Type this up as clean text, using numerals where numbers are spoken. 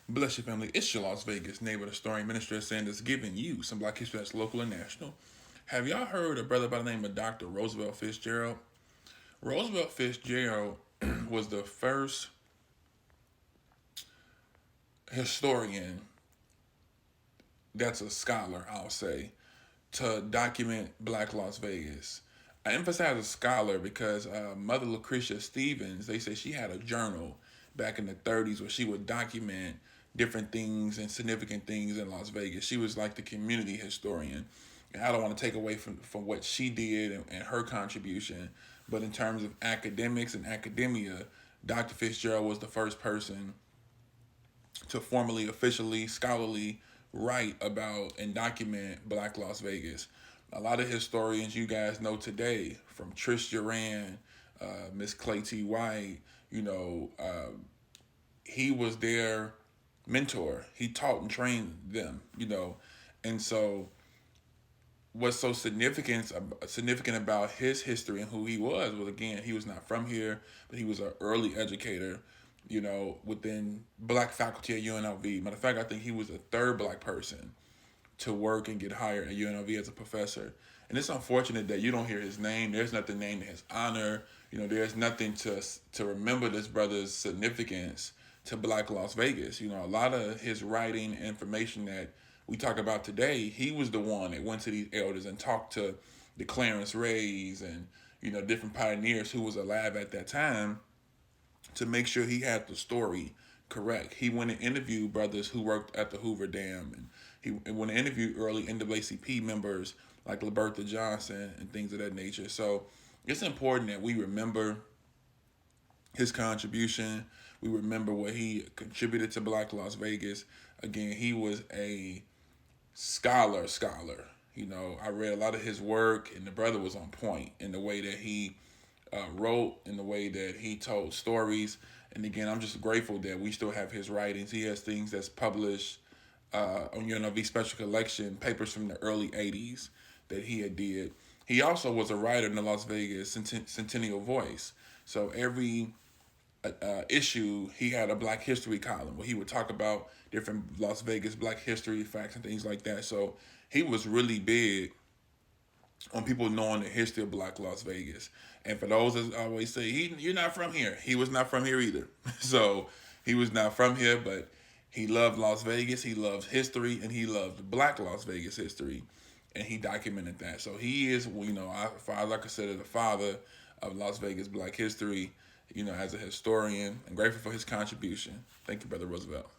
Bless your family. It's your Las Vegas neighbor, the historian minister, saying that's giving you some Black history that's local and national. Have y'all heard a brother by the name of Dr. Roosevelt Fitzgerald? Roosevelt Fitzgerald was the first historian that's a scholar, I'll say, to document Black Las Vegas. I emphasize a scholar because Mother Lucretia Stevens, they say she had a journal back in the 30s where she would document different things and significant things in Las Vegas. She was like the community historian. And I don't want to take away from what she did and her contribution, but in terms of academics and academia, Dr. Fitzgerald was the first person to formally, officially, scholarly write about and document Black Las Vegas. A lot of historians you guys know today, from Trish Duran, Miss Clay T. White, you know, he was their mentor. He taught and trained them, and so what's so significant about his history and who he was again, he was not from here, but he was an early educator, within Black faculty at UNLV. Matter of fact, I think he was the third Black person to work and get hired at UNLV as a professor. And it's unfortunate that you don't hear his name. There's nothing named in his honor. There's nothing to remember this brother's significance to Black Las Vegas. A lot of his writing and information that we talk about today, he was the one that went to these elders and talked to the Clarence Rays and different pioneers who was alive at that time to make sure he had the story correct. He went and interviewed brothers who worked at the Hoover Dam, and he went and interviewed early NAACP members like Libertha Johnson and things of that nature. So it's important that we remember his contribution. We remember what he contributed to Black Las Vegas. Again, he was a scholar. I read a lot of his work, and the brother was on point in the way that he wrote, in the way that he told stories. And again, I'm just grateful that we still have his writings. He has things that's published on UNLV Special Collection, papers from the early 80s that he had did. He also was a writer in the Las Vegas Centennial Voice. So every issue, he had a Black history column where he would talk about different Las Vegas Black history facts and things like that. So he was really big on people knowing the history of Black Las Vegas. And for those that always say, you're not from here, he was not from here either. So he was not from here, but he loved Las Vegas, he loved history, and he loved Black Las Vegas history. And he documented that. So he is, like I said, the father of Las Vegas Black history, as a historian, and grateful for his contribution. Thank you, Brother Roosevelt.